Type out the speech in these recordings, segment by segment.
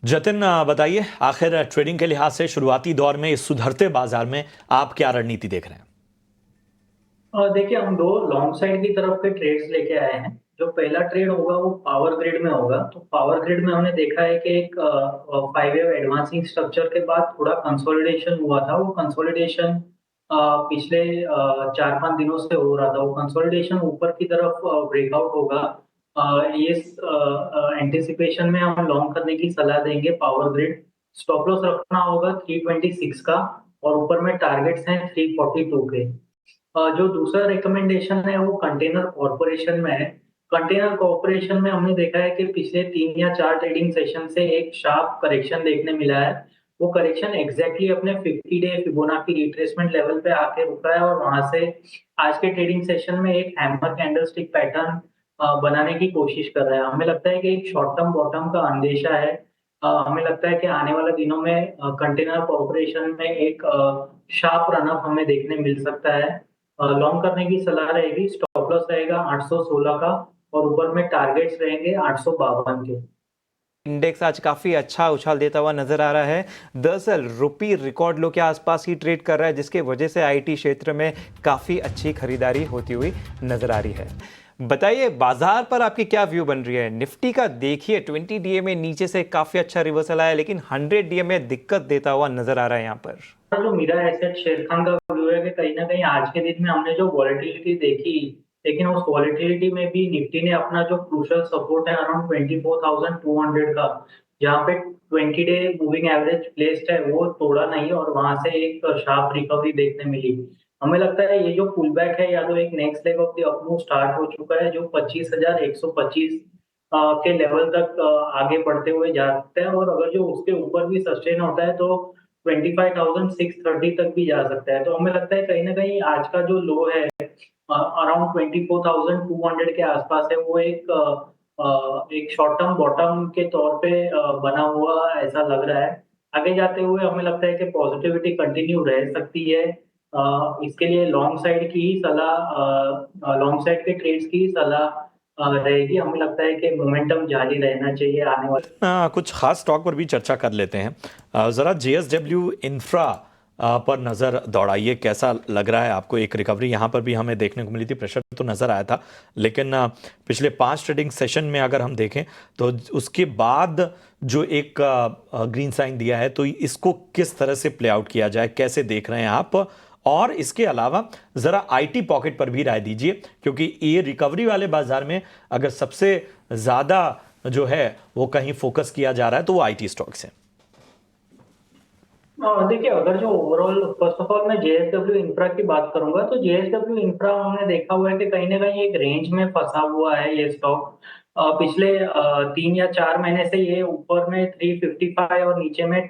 जतिन, बताइए आखिर ट्रेडिंग के लिहाज से शुरुआती दौर में इस सुधरते बाजार में आप क्या रणनीति देख रहे हैं? देखिए, हम दो लॉन्ग साइड की तरफ के ट्रेड्स लेके आए हैं। जो पहला ट्रेड होगा वो पावर ग्रिड में होगा। तो पावर ग्रिड में हमने देखा है कि एक 5 वेव एडवांसिंग स्ट्रक्चर के बाद थोड़ा कंसोलिडेशन हुआ था। वो कंसोलिडेशन पिछले 4-5 दिनों से हो रहा था। वो कंसोलिडेशन ऊपर की तरफ ब्रेकआउट होगा। ये एंटिसिपेशन में हम लॉन्ग करने की सलाह देंगे पावर ग्रिड। स्टॉप लॉस रखना होगा 326 का, और ऊपर में टारगेट्स हैं 342 के। जो दूसरा रिकमेंडेशन है वो कंटेनर कॉर्पोरेशन में है। कंटेनर कॉर्पोरेशन में हमने देखा है कि पिछले 3 या 4 ट्रेडिंग सेशन से एक शार्प करेक्शन देखने मिला है। वो करेक्शन एग्जैक्टली अपने 50 डे फिबोनाची रिट्रेसमेंट लेवल पे आके रुका है, और वहां से आज के ट्रेडिंग सेशन में एक हैमर कैंडलस्टिक पैटर्न बनाने की कोशिश कर रहा है। हमें लगता है कि एक शॉर्ट टर्म बॉटम का अंदेशा है। हमें लगता है कि आने वाले दिनों में कंटेनर कॉर्पोरेशन में एक शार्प रनअप हमें देखने मिल सकता है। लॉन्ग करने की सलाह रहेगी। स्टॉप लॉस रहेगा 816 का, और ऊपर में टारगेट्स रहेंगे 852 के। इंडेक्स आज काफी अच्छा उछाल देता हुआ नजर आ रहा है। दरअसल रुपी रिकॉर्ड लो के आसपास ही ट्रेड कर रहा है, जिसके वजह से आईटी क्षेत्र में काफी अच्छी खरीदारी होती हुई नजर आ रही है। बताइए बाजार पर आपकी क्या व्यू बन रही है? निफ्टी का देखिए 20 डीए में नीचे से काफी अच्छा रिवर्सल आया, लेकिन 100 डीए में दिक्कत देता हुआ नजर आ रहा है यहाँ पर। जो मेरा एसेट शेर खान का व्यू है कि कहीं ना कहीं आज के दिन में हमने जो वॉलेटिलिटी देखी, लेकिन उस वॉलेटिलिटी में भी निफ्टी ने अपना जो क्रूशियल सपोर्ट है अराउंड 24,200 का, जहाँ पे 20 डे मूविंग एवरेज प्लेस्ड है, वो तोड़ा नहीं, और वहां से एक शार्प रिकवरी देखने मिली। हमें लगता है ये जो पुल बैक है या तो एक next leg of the up move start हो चुका है, जो 25,125 के लेवल तक आगे बढ़ते हुए जा सकता है, और अगर जो उसके ऊपर भी सस्टेन होता है तो 25,630 तक भी जा सकता है। तो हमें लगता है कहीं ना कहीं आज का जो लो है अराउंड 24,200 के आसपास है, वो एक शॉर्ट टर्म बॉटम के तौर पे बना हुआ ऐसा लग रहा है। आगे जाते हुए हमें लगता है कि पॉजिटिविटी कंटिन्यू रह सकती है। इसके लिए लॉन्ग साइड की ही सलाह, लॉन्ग साइड के ट्रेड्स की ही सलाह रहेगी। हमें लगता है कि मोमेंटम जारी रहना चाहिए आने वाले। कुछ खास स्टॉक पर भी चर्चा कर लेते हैं। जरा जेएसडब्ल्यू इंफ्रा पर नज़र दौड़ाइए, कैसा लग रहा है आपको? एक रिकवरी यहाँ पर भी हमें देखने को मिली थी, प्रेशर तो नज़र आया था, लेकिन पिछले 5 ट्रेडिंग सेशन में अगर हम देखें तो उसके बाद जो एक ग्रीन साइन दिया है, तो इसको किस तरह से प्ले आउट किया जाए, कैसे देख रहे हैं आप? और इसके अलावा ज़रा आईटी पॉकेट पर भी राय दीजिए, क्योंकि ये रिकवरी वाले बाजार में अगर सबसे ज़्यादा जो है वो कहीं फोकस किया जा रहा है तो वो आईटी स्टॉक्स हैं। देखिए, अगर जो ओवरऑल फर्स्ट ऑफ ऑल मैं जेएसडब्ल्यू इंफ्रा की बात करूंगा, तो जेएसडब्ल्यू इंफ्रा हमने देखा हुआ है कि कहीं ना कहीं एक रेंज में फंसा हुआ है ये स्टॉक। पिछले 3 या 4 महीने से ये ऊपर में 355 और नीचे में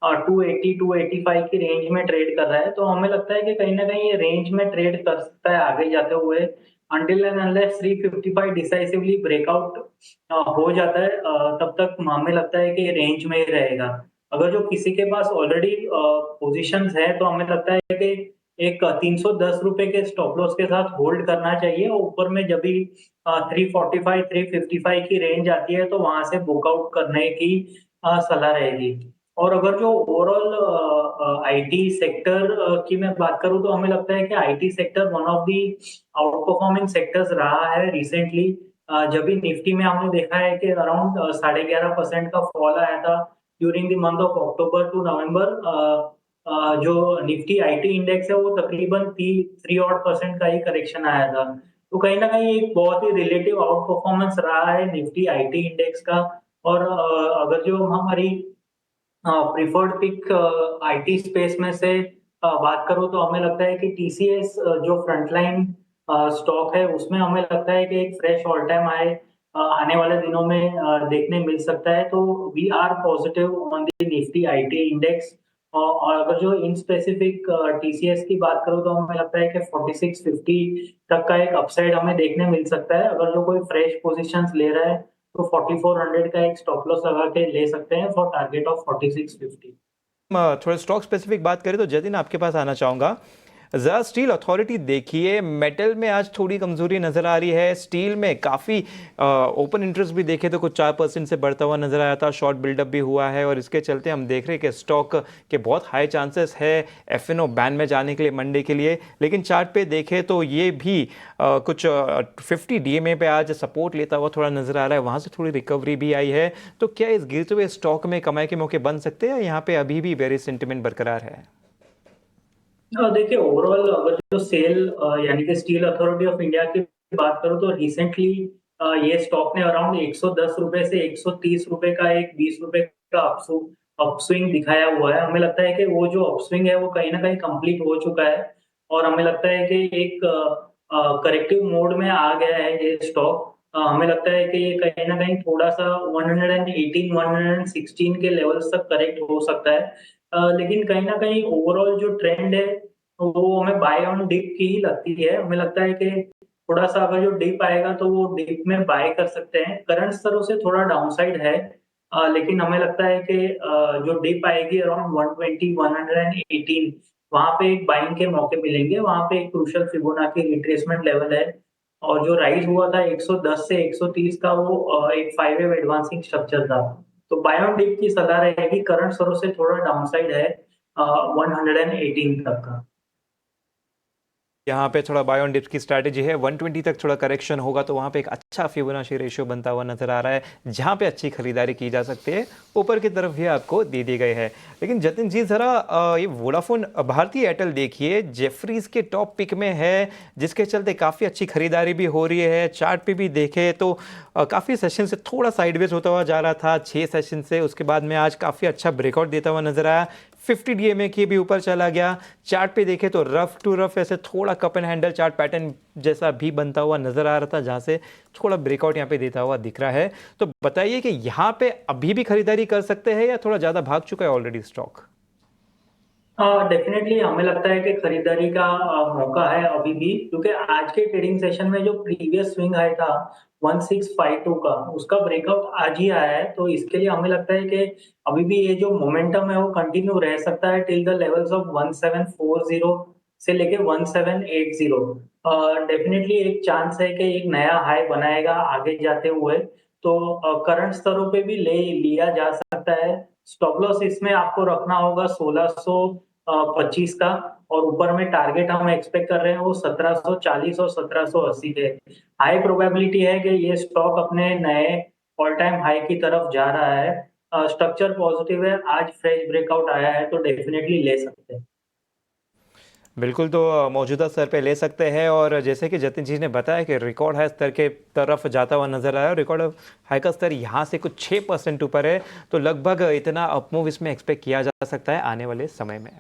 280-285 की रेंज में ट्रेड कर रहा है। तो हमें लगता है कि कहीं ना कहीं ये रेंज में ट्रेड कर सकता है आगे जाते हुए, until and unless 355 decisively breakout हो जाता है, तब तक हमें लगता है कि ये रेंज में ही रहेगा। अगर जो किसी के पास ऑलरेडी पोजीशंस है, तो हमें लगता है कि एक 310 रुपए के स्टॉप लॉस के साथ होल्ड करना चाहिए, और ऊपर में जब भी 345 355 की रेंज आती है तो वहां से बुकआउट करने की सलाह रहेगी। और अगर जो ओवरऑल आईटी सेक्टर की मैं बात करूं, तो हमें लगता है कि IT sector one of the out performing sectors रहा है रिसेंटली। जब भी निफ्टी में हमने देखा है कि अराउंड 11.5% का फॉल आया था during the month of October to November. जो निफ्टी आईटी इंडेक्स है वो तकरीबन 3 odd % का ही करेक्शन आया था। तो कहीं ना कहीं एक बहुत ही रिलेटिव आउट परफॉर्मेंस रहा है निफ्टी आईटी इंडेक्स का। और अगर जो हमारी प्रिफर्ड पिक आईटी स्पेस में से बात करूं, तो हमें लगता है कि टीसीएस जो फ्रंटलाइन स्टॉक है, उसमें हमें लगता है कि एक फ्रेश ऑल टाइम हाई आने वाले दिनों में देखने मिल सकता है। तो we are positive on the Nifty IT index. और अगर जो इन स्पेसिफिक टीसीएस की बात करूं, तो हमें लगता है कि 4650 तक का एक अपसाइड हमें देखने मिल सकता है। अगर जो कोई फ्रेश पोजीशंस ले रहा है तो 4400 का एक स्टॉप लॉस लगा के ले सकते हैं फॉर टारगेट ऑफ 4650। थोड़ा स्टॉक स्पेसिफिक बात करें तो जतिन आपके पास आना चाहूँगा। ज़रा स्टील अथॉरिटी देखिए, मेटल में आज थोड़ी कमज़ोरी नज़र आ रही है। स्टील में काफ़ी ओपन इंटरेस्ट भी देखे तो कुछ 4% से बढ़ता हुआ नज़र आया था, शॉर्ट बिल्डअप भी हुआ है और इसके चलते हम देख रहे हैं कि स्टॉक के बहुत हाई चांसेस है एफएनओ बैन में जाने के लिए मंडे के लिए। लेकिन चार्ट पे देखें तो ये भी कुछ 50 डीएमए पे आज सपोर्ट लेता हुआ थोड़ा नज़र आ रहा है, वहाँ से थोड़ी रिकवरी भी आई है। तो क्या इस गिरते हुए स्टॉक में कमाई के मौके बन सकते हैं या यहाँ पे अभी भी बेरिश सेंटिमेंट बरकरार है? देखिए ओवरऑल अगर जो सेल यानी कि स्टील अथॉरिटी ऑफ इंडिया की बात करूं तो रिसेंटली ये स्टॉक ने अराउंड 110 रुपए से 130 रुपए का एक 20 रुपए का अपस्विंग दिखाया हुआ है। हमें लगता है कि वो जो अपस्विंग है वो कहीं ना कहीं कंप्लीट हो चुका है और हमें लगता है कि एक करेक्टिव मोड में आ गया है ये स्टॉक। हमें लगता है कि ये कहीं ना कहीं थोड़ा सा 118 116 के लेवल्स तक करेक्ट हो सकता है। लेकिन कहीं न कहीं ओवरऑल जो ट्रेंड है, वो हमें बाय ऑन डिप की ही लगती है। हमें लगता है कि थोड़ा-सा अगर जो डिप आएगा तो वो डिप में बाय कर सकते हैं। करंट स्तरों से थोड़ा डाउनसाइड है लेकिन हमें लगता है कि जो डिप आएगी अराउंड 120 118 वहाँ पे एक बाइंग के मौके मिलेंगे। वहाँ पे एक क्रूशियल फिबोनाची रिट्रेसमेंट लेवल है और जो राइज़ हुआ था 110 से 130 का वो एक 5 वेव एडवांसिंग स्ट्रक्चर था। तो बाय ऑन डिप की सलाह रहेगी, करंट स्तरों से थोड़ा डाउनसाइड है 118 तक का। यहाँ पे थोड़ा बाय ऑन डिप की स्ट्रैटेजी है, 120 तक थोड़ा करेक्शन होगा तो वहाँ पे एक अच्छा फिबोनाची रेशियो बनता हुआ नजर आ रहा है, जहाँ पे अच्छी खरीदारी की जा सकती है। ऊपर की तरफ भी आपको दे दी गई है। लेकिन जतिन जी ज़रा ये वोडाफोन भारती एयरटेल देखिए, जेफरीज के टॉप पिक में है, जिसके चलते काफ़ी अच्छी खरीदारी भी हो रही है। चार्ट पे भी देखे तो काफ़ी सेशन से थोड़ा साइडवेज होता हुआ जा रहा था 6 सेशन से, उसके बाद में आज काफ़ी अच्छा ब्रेकआउट देता हुआ नजर आया। 50 डीएमए की भी ऊपर चला गया। चार्ट पे देखे तो रफ टू रफ ऐसे थोड़ा cup and handle chart pattern जैसा भी बनता हुआ नजर आ रहा था, जहां से थोड़ा ब्रेकआउट यहाँ पे देता हुआ दिख रहा है। तो बताइए कि यहाँ पे अभी भी खरीदारी कर सकते हैं या थोड़ा ज्यादा भाग चुका है ऑलरेडी स्टॉक? डेफिनेटली हमें लगता है कि खरीदारी का मौका है अभी भी क्योंकि आज के ट्रेडिंग सेशन में जो प्रीवियस स्विंग हाई था 1652 का उसका ब्रेकआउट आज ही आया है। तो इसके लिए हमें लगता है कि अभी भी ये जो मोमेंटम है वो कंटिन्यू रह सकता है टिल द लेवल्स ऑफ 1740 से लेके 1780। डेफिनेटली एक चांस है कि एक नया हाई बनाएगा आगे जाते हुए। तो करंट स्तरों पे भी ले लिया जा सकता है। स्टॉप लॉस इसमें आपको रखना होगा 1625 का और ऊपर में टारगेट हम एक्सपेक्ट कर रहे हैं वो 1740 और 1780 के। हाई प्रोबेबिलिटी है कि ये स्टॉक अपने नए ऑल टाइम हाई की तरफ जा रहा है। स्ट्रक्चर पॉजिटिव है, आज फ्रेश ब्रेकआउट आया है तो डेफिनेटली ले सकते हैं। बिल्कुल, तो मौजूदा स्तर पे ले सकते हैं और जैसे कि जतिन जी ने बताया कि रिकॉर्ड हाई स्तर के तरफ जाता हुआ नजर आया और रिकॉर्ड हाई का स्तर यहाँ से कुछ 6% ऊपर है, तो लगभग इतना अपमूव इसमें एक्सपेक्ट किया जा सकता है आने वाले समय में।